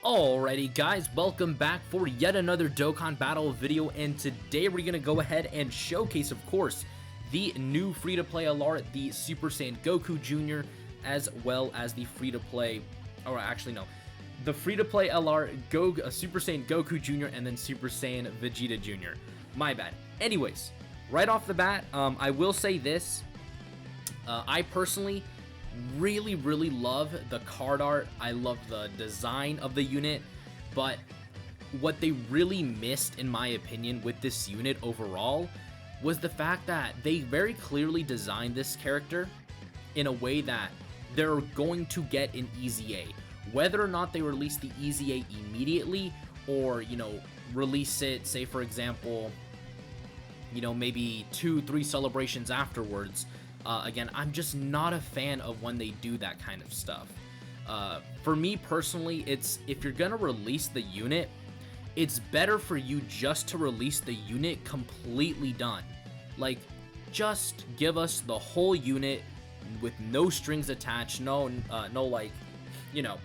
Alrighty guys, welcome back for yet another Dokkan Battle video, and today we're going to go ahead and showcase, of course, the new free-to-play LR, the Super Saiyan Goku Jr., as well as the free-to-play, or actually no, the free-to-play LR, Super Saiyan Goku Jr., and then Super Saiyan Vegeta Jr. My bad. Anyways, right off the bat, I will say this, I personally really love the card art. I love the design of the unit, but what they really missed, in my opinion, with this unit overall was the fact that they very clearly designed this character in a way that they're going to get an EZA. Whether or not they release the EZA immediately, or, you know, release it, say for example, you know, maybe 2-3 celebrations afterwards. Again, I'm just not a fan of when they do that kind of stuff. For me personally, it's if you're gonna release the unit, it's better for you just to release the unit completely done. Like, just give us the whole unit with no strings attached, no like, you know,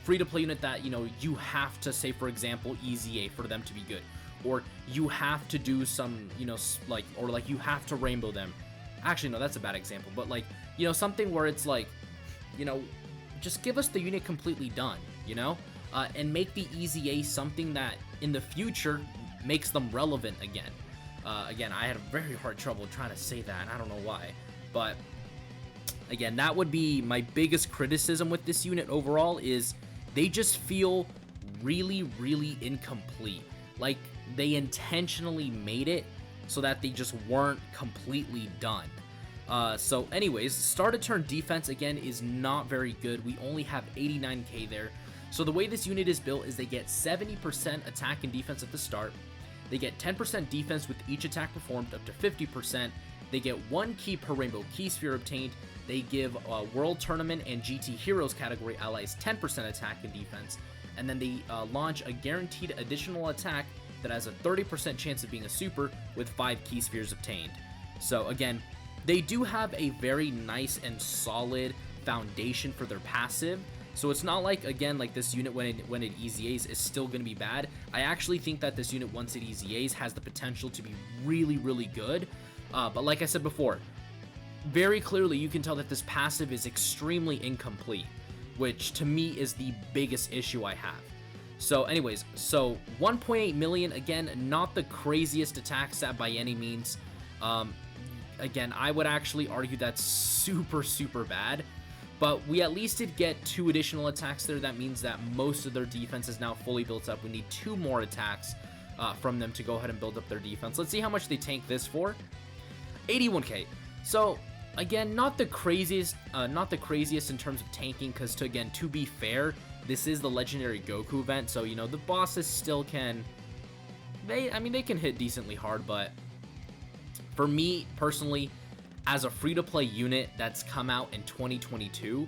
free-to-play unit that, you know, you have to, say for example, EZA for them to be good, or you have to do some, you know, like, or like you have to rainbow them. Actually, no, that's a bad example, but like, you know, something where it's like, you know, just give us the unit completely done, you know, and make the EZA something that in the future makes them relevant again. Again, I had a very hard trouble trying to say that. I don't know why, but again, that would be my biggest criticism with this unit overall, is they just feel really incomplete. Like, they intentionally made it so that they just weren't completely done. So anyways, start to turn defense again is not very good. We only have 89k there. So the way this unit is built is they get 70% attack and defense at the start. They get 10% defense with each attack performed up to 50%. They get 1 key per rainbow key sphere obtained. They give World Tournament and GT Heroes category allies 10% attack and defense. And then they launch a guaranteed additional attack that has a 30% chance of being a super with 5 key spheres obtained. So again, they do have a very nice and solid foundation for their passive. So it's not like, again, like this unit when it EZAs is still going to be bad. I actually think that this unit, once it EZAs, has the potential to be really good. But like I said before, very clearly you can tell that this passive is extremely incomplete, which to me is the biggest issue I have. So anyways, so 1.8 million, again, not the craziest attack stat by any means. Again, I would actually argue that's super bad, but we at least did get 2 additional attacks there. That means that most of their defense is now fully built up. We need 2 more attacks from them to go ahead and build up their defense. Let's see how much they tank this for. 81k. So again, not the craziest in terms of tanking, because to be fair, this is the legendary Goku event, so, you know, the bosses still can, they can hit decently hard, but for me personally, as a free-to-play unit that's come out in 2022,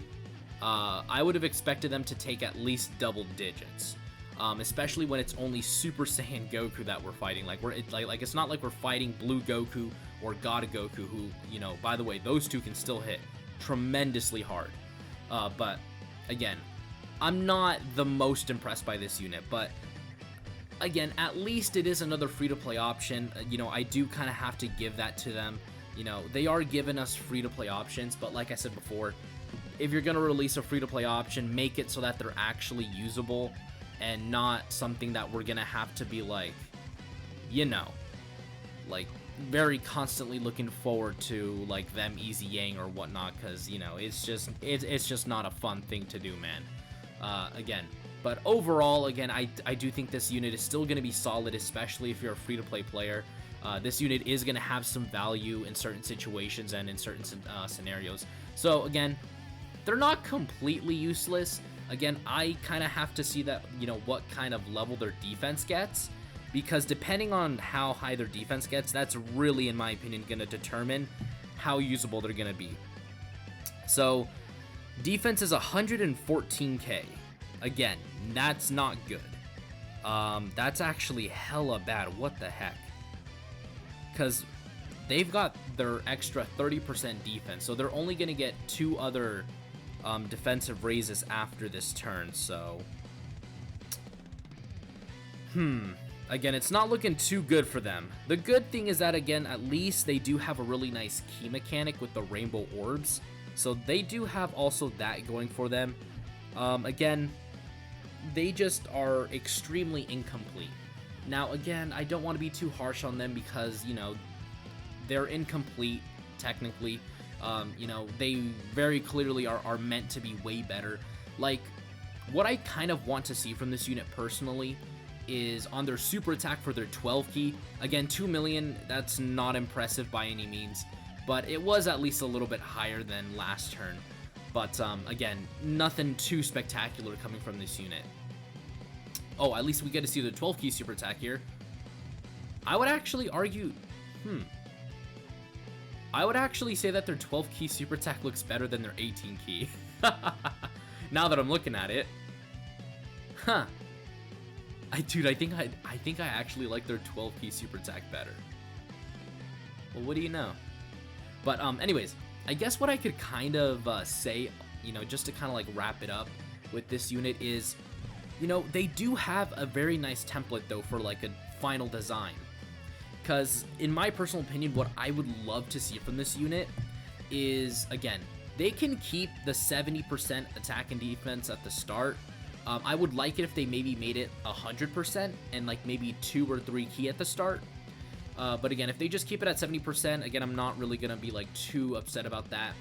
I would have expected them to take at least double digits, especially when it's only Super Saiyan Goku that we're fighting. Like, it's not like we're fighting Blue Goku or God Goku, who, you know, by the way, those two can still hit tremendously hard, but again, I'm not the most impressed by this unit, but again, at least it is another free-to-play option. You know, I do kind of have to give that to them. You know, they are giving us free-to-play options, but like I said before, if you're going to release a free-to-play option, make it so that they're actually usable and not something that we're going to have to be like, you know, like very constantly looking forward to, like, them EZAing or whatnot, because, you know, it's just not a fun thing to do, man. Again, but overall, again, I do think this unit is still going to be solid, especially if you're a free-to-play player. This unit is going to have some value in certain situations and in certain scenarios. So again, they're not completely useless. Again, I kind of have to see that, you know, what kind of level their defense gets, because depending on how high their defense gets, that's really, in my opinion, going to determine how usable they're going to be. So defense is 114k. Again, that's not good. That's actually hella bad. What the heck? Because they've got their extra 30% defense, so they're only going to get 2 other defensive raises after this turn. So Again, it's not looking too good for them. The good thing is that, again, at least they do have a really nice key mechanic with the rainbow orbs. So they do have also that going for them. Again, they just are extremely incomplete. Now, again, I don't want to be too harsh on them because, you know, they're incomplete, technically. You know, they very clearly are meant to be way better. Like, what I kind of want to see from this unit personally is on their super attack for their 12 key. Again, 2 million, that's not impressive by any means, but it was at least a little bit higher than last turn. But again, nothing too spectacular coming from this unit. Oh, at least we get to see the 12 key super attack here. I would actually argue, I would actually say that their 12 key super attack looks better than their 18 key. Now that I'm looking at it. Huh. Dude, I think I actually like their 12 key super attack better. Well, what do you know? But anyways, I guess what I could kind of say, you know, just to kind of like wrap it up with this unit is, you know, they do have a very nice template though for like a final design. Because in my personal opinion, what I would love to see from this unit is, again, they can keep the 70% attack and defense at the start. I would like it if they maybe made it 100% and like maybe 2 or 3 key at the start. But again, if they just keep it at 70%, again, I'm not really going to be like too upset about that.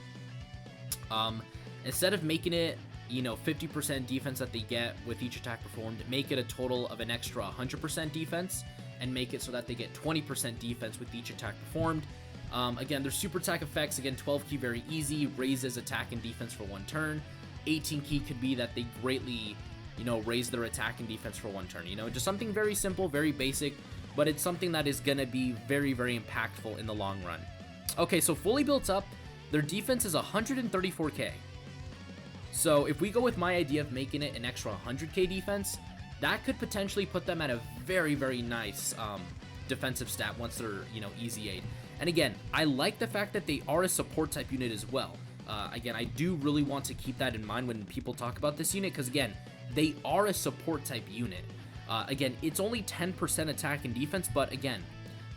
Instead of making it, you know, 50% defense that they get with each attack performed, make it a total of an extra 100% defense and make it so that they get 20% defense with each attack performed. Again, their super attack effects, again, 12 key, very easy, raises attack and defense for 1 turn. 18 key could be that they greatly, you know, raise their attack and defense for 1 turn, you know, just something very simple, very basic, but it's something that is going to be very, very impactful in the long run. Okay, so fully built up, their defense is 134k. So if we go with my idea of making it an extra 100k defense, that could potentially put them at a very, very nice defensive stat once they're, you know, easy aid. And again, I like the fact that they are a support type unit as well. Again, I do really want to keep that in mind when people talk about this unit, because again, they are a support type unit. Again, it's only 10% attack and defense, but again,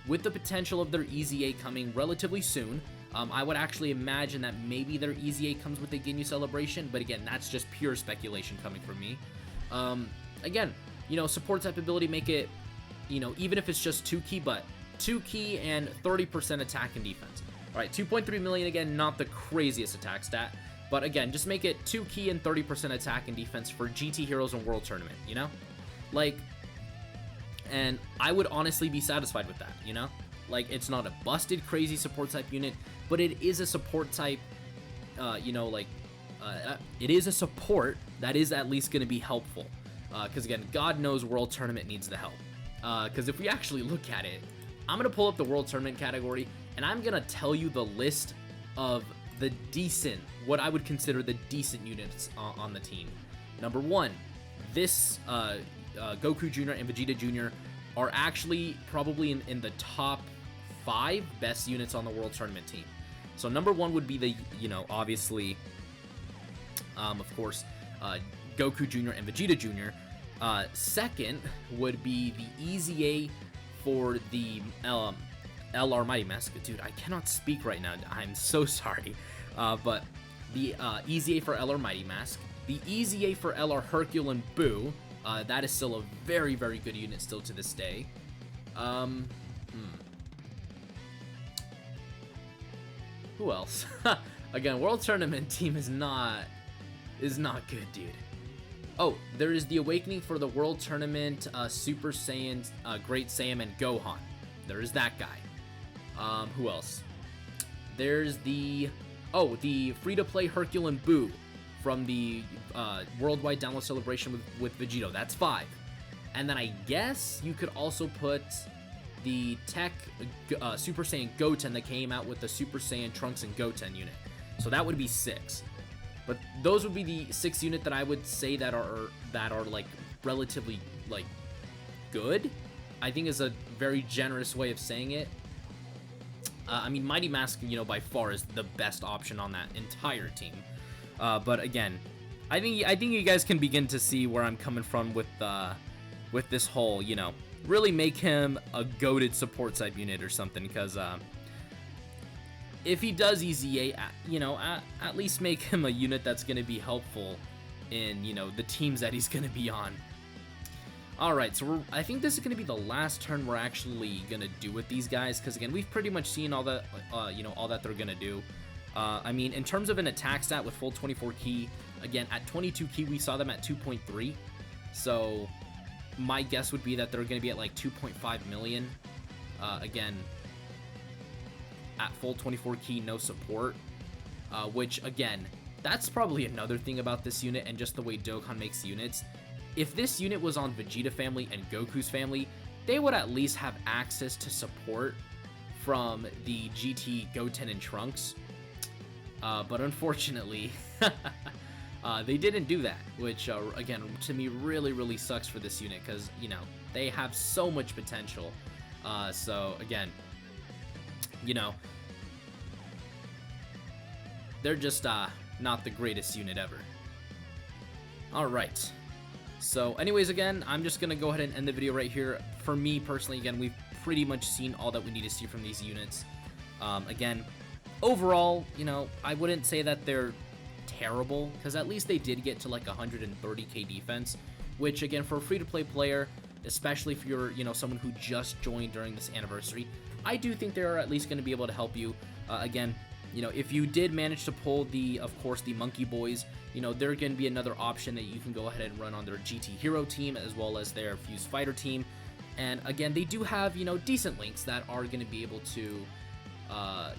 with the potential of their easy aid coming relatively soon, I would actually imagine that maybe their easy aid comes with a Ginyu celebration, but again, that's just pure speculation coming from me. Again, you know, support type ability, make it, you know, even if it's just 2 key, but 2 key and 30% attack and defense. All right, 2.3 million, again, not the craziest attack stat, but again, just make it 2 key and 30% attack and defense for GT Heroes and World Tournament, you know? Like, and I would honestly be satisfied with that, you know? Like, it's not a busted crazy support type unit, but it is a support type, you know, like, it is a support that is at least going to be helpful. Because again, God knows World Tournament needs the help. Because if we actually look at it, I'm going to pull up the World Tournament category, and I'm going to tell you the list of the decent, what I would consider the decent units on the team. Number 1, this Goku Jr. and Vegeta Jr. are actually probably in the top 5 best units on the World Tournament team. So number 1 would be the, you know, obviously, of course, Goku Jr. and Vegeta Jr. Second would be the Easy A for the LR Mighty Mask. Dude, I cannot speak right now. I'm so sorry. But the Easy A for LR Mighty Mask. The Easy A for LR Hercule and Boo. That is still a very, very good unit still to this day. Who else? Again, World Tournament team is not good, dude. Oh, there is the Awakening for the World Tournament, Super Saiyan, Great Saiyan, and Gohan. There is that guy. Who else? There's the free-to-play Hercule and Boo from the Worldwide Download Celebration with Vegeta. That's 5. And then I guess you could also put the Tech Super Saiyan Goten that came out with the Super Saiyan Trunks and Goten unit. So that would be 6. But those would be the 6 unit that I would say that are like relatively like good. I think is a very generous way of saying it. I mean, Mighty Mask, you know, by far is the best option on that entire team. But again, I think you guys can begin to see where I'm coming from with with this whole, you know, really make him a goated support type unit or something, because if he does EZA, you know, at least make him a unit that's going to be helpful in, you know, the teams that he's going to be on. Alright, so I think this is going to be the last turn we're actually going to do with these guys, because again, we've pretty much seen all that, you know, all that they're going to do. I mean, in terms of an attack stat with full 24 key, again, at 22 key, we saw them at 2.3, so my guess would be that they're going to be at like 2.5 million, again, at full 24 key, no support, which, again, that's probably another thing about this unit and just the way Dokkan makes units. If this unit was on Vegeta family and Goku's family, they would at least have access to support from the GT, Goten, and Trunks, but unfortunately, they didn't do that, which, again, to me, really sucks for this unit, because, you know, they have so much potential. So, again, you know, they're just not the greatest unit ever. Alright, so anyways, again, I'm just going to go ahead and end the video right here. For me, personally, again, we've pretty much seen all that we need to see from these units. Again, overall, you know, I wouldn't say that they're terrible, because at least they did get to like 130k defense, which, again, for a free-to-play player, especially if you're, you know, someone who just joined during this anniversary, I do think they're at least going to be able to help you. Again, you know, if you did manage to pull of course, the Monkey Boys, you know, they're going to be another option that you can go ahead and run on their GT Hero team, as well as their Fused Fighter team. And again, they do have, you know, decent links that are going to be able to,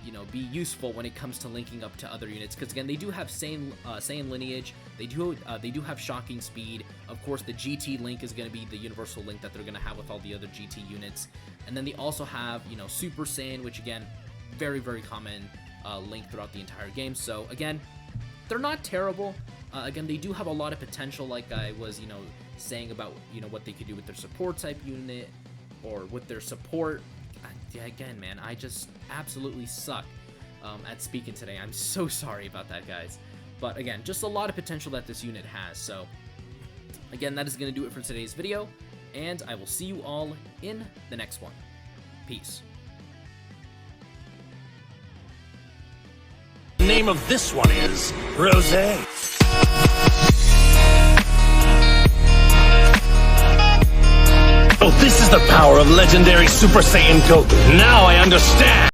you know, be useful when it comes to linking up to other units, because again, they do have Saiyan lineage, they do have shocking speed. Of course, the GT link is going to be the universal link that they're going to have with all the other GT units, and then they also have, you know, Super Saiyan, which again, very common link throughout the entire game. So again, they're not terrible. Again, they do have a lot of potential, like I was, you know, saying about, you know, what they could do with their support type unit, or with their support. Yeah, again, man, I just absolutely suck at speaking today. I'm so sorry about that, guys. But again, just a lot of potential that this unit has. So again, that is going to do it for today's video, and I will see you all in the next one. Peace. The name of this one is Rosé. Oh, this is the power of legendary Super Saiyan Goku. Now I understand.